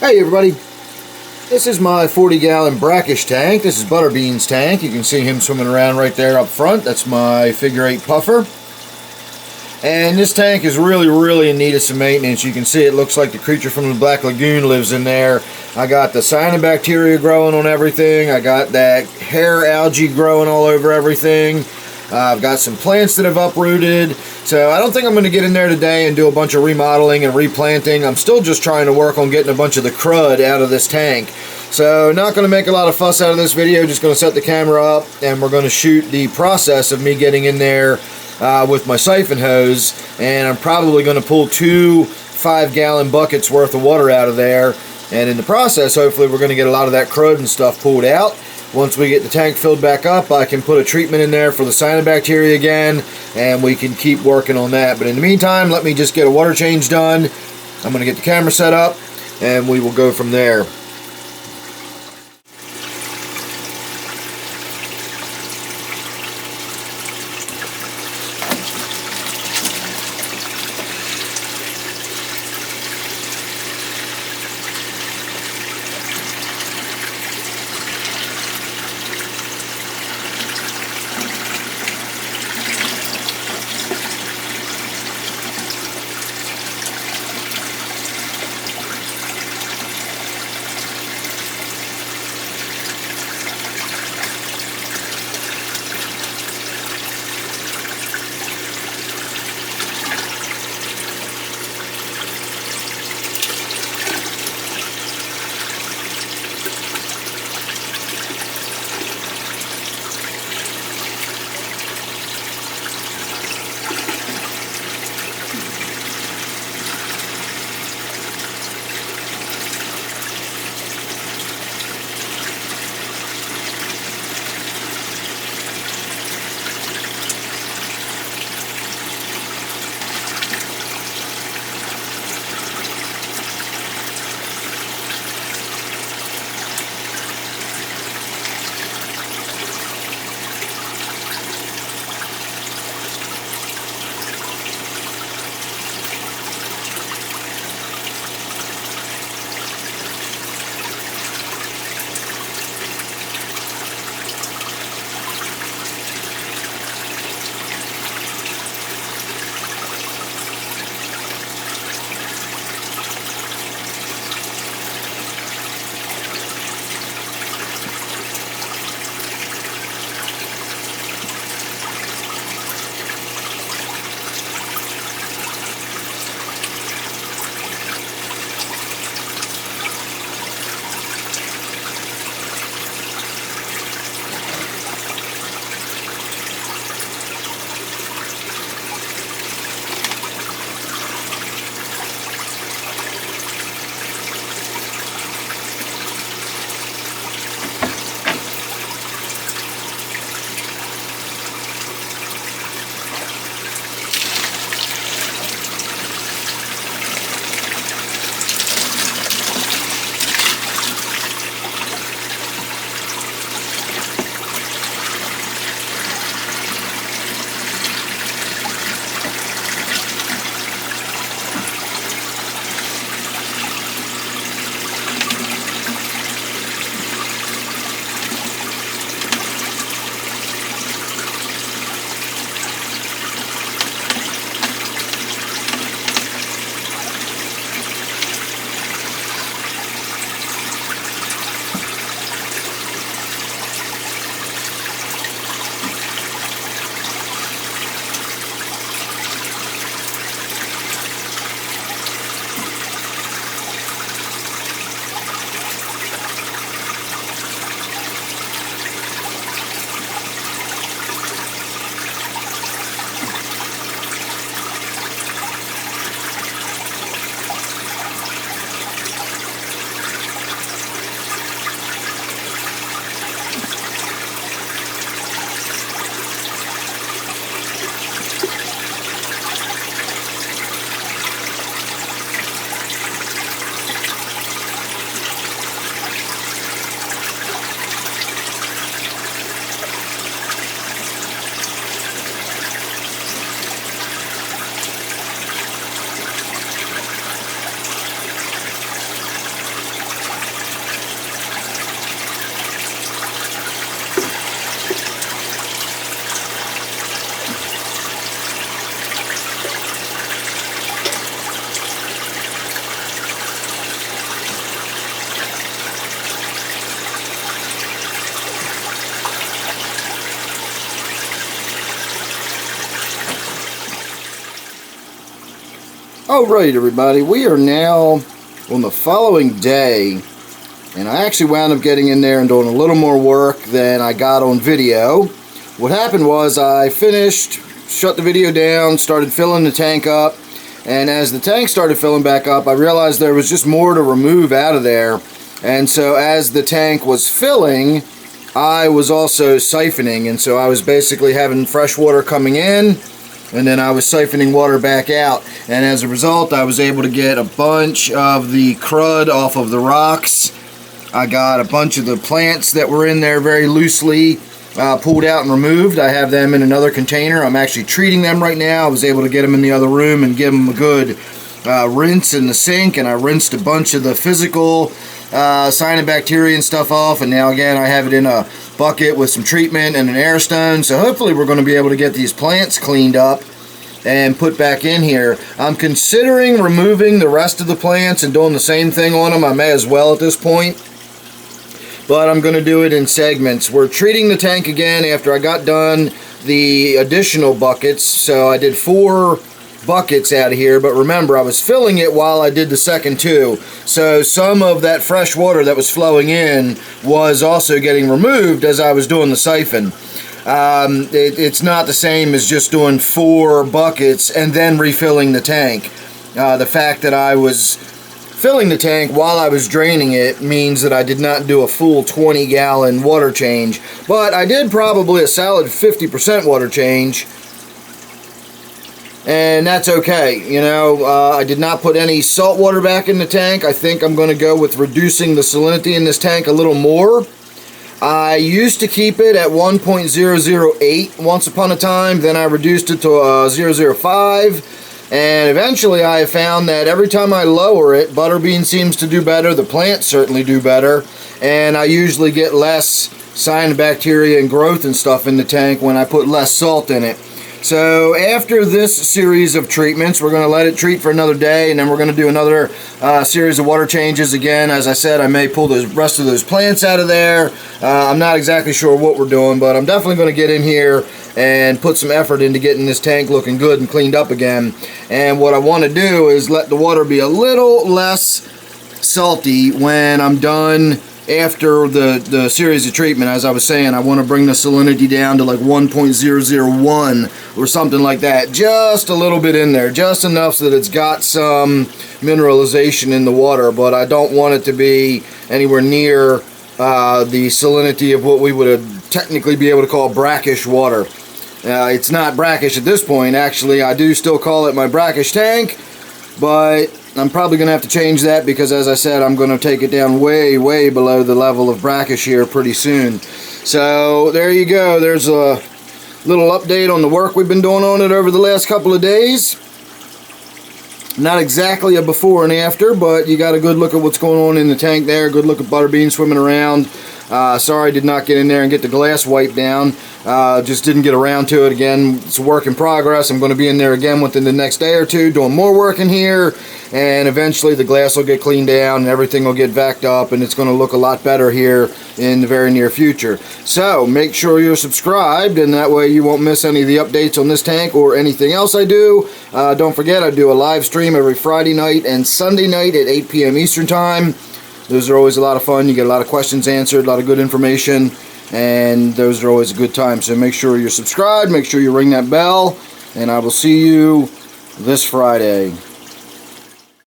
Hey everybody, this is my 40-gallon Brackish tank. This is Butterbean's tank. You can see him swimming around right there up front. That's my figure 8 puffer. And this tank is really in need of some maintenance. You can see it looks like the creature from the Black Lagoon lives in there. I got the cyanobacteria growing on everything. I got that hair algae growing all over everything. I've got some plants that have uprooted. So I don't think I'm going to get in there today and do a bunch of remodeling and replanting. I'm still just trying to work on getting a bunch of the crud out of this tank. So not going to make a lot of fuss out of this video. Just going to set the camera up and we're going to shoot the process of me getting in there with my siphon hose. And I'm probably going to pull 2 5-gallon buckets worth of water out of there. And in the process, hopefully we're going to get a lot of that crud and stuff pulled out. Once we get the tank filled back up, I can put a treatment in there for the cyanobacteria again, and we can keep working on that. But in the meantime, let me just get a water change done. I'm going to get the camera set up, and we will go from there. Alright everybody, we are now on the following day, and I actually wound up getting in there and doing a little more work than I got on video. What happened was I finished, shut the video down, started filling the tank up, and as the tank started filling back up, I realized there was just more to remove out of there. And so as the tank was filling, I was also siphoning, and so I was basically having fresh water coming in, and then I was siphoning water back out, and as a result I was able to get a bunch of the crud off of the rocks. I got a bunch of the plants that were in there very loosely pulled out and removed. I have them in another container. I'm actually treating them right now. I was able to get them in the other room and give them a good rinse in the sink, and I rinsed a bunch of the physical cyanobacteria and stuff off, and now again I have it in a bucket with some treatment and an air stone. So hopefully we're going to be able to get these plants cleaned up and put back in here. I'm considering removing the rest of the plants and doing the same thing on them. I may as well at this point, but I'm going to do it in segments. We're treating the tank again after I got done the additional buckets, so I did 4 buckets out of here, but remember I was filling it while I did the second 2, so some of that fresh water that was flowing in was also getting removed as I was doing the siphon. It's not the same as just doing 4 buckets and then refilling the tank. The fact that I was filling the tank while I was draining it means that I did not do a full 20-gallon water change, but I did probably a solid 50% water change. And that's okay. You know, I did not put any salt water back in the tank. I think I'm going to go with reducing the salinity in this tank a little more. I used to keep it at 1.008 once upon a time. Then I reduced it to 0.005. And eventually I found that every time I lower it, butterbean seems to do better. The plants certainly do better. And I usually get less cyanobacteria and growth and stuff in the tank when I put less salt in it. So after this series of treatments, we're going to let it treat for another day, and then we're going to do another series of water changes again. As I said, I may pull the rest of those plants out of there. I'm not exactly sure what we're doing, but I'm definitely going to get in here and put some effort into getting this tank looking good and cleaned up again. And what I want to do is let the water be a little less salty when I'm done after the series of treatment. As I was saying, I want to bring the salinity down to like 1.001 or something like that. Just a little bit in there, just enough so that it's got some mineralization in the water, but I don't want it to be anywhere near the salinity of what we would technically be able to call brackish water. It's not brackish at this point. Actually, I do still call it my brackish tank, but I'm probably going to have to change that because, as I said, I'm going to take it down way, way below the level of brackish here pretty soon. So there you go. There's a little update on the work we've been doing on it over the last couple of days. Not exactly a before and after, but you got a good look at what's going on in the tank there. Good look at butterbean swimming around. Sorry I did not get in there and get the glass wiped down. Just didn't get around to it. Again, it's a work in progress. I'm going to be in there again within the next day or two doing more work in here, and eventually the glass will get cleaned down and everything will get vacked up, and it's going to look a lot better here in the very near future. So make sure you're subscribed, and that way you won't miss any of the updates on this tank or anything else I do. Don't forget, I do a live stream every Friday night and Sunday night at 8 p.m. Eastern Time. Those are always a lot of fun. You get a lot of questions answered, a lot of good information, and those are always a good time. So make sure you're subscribed, make sure you ring that bell, and I will see you this Friday.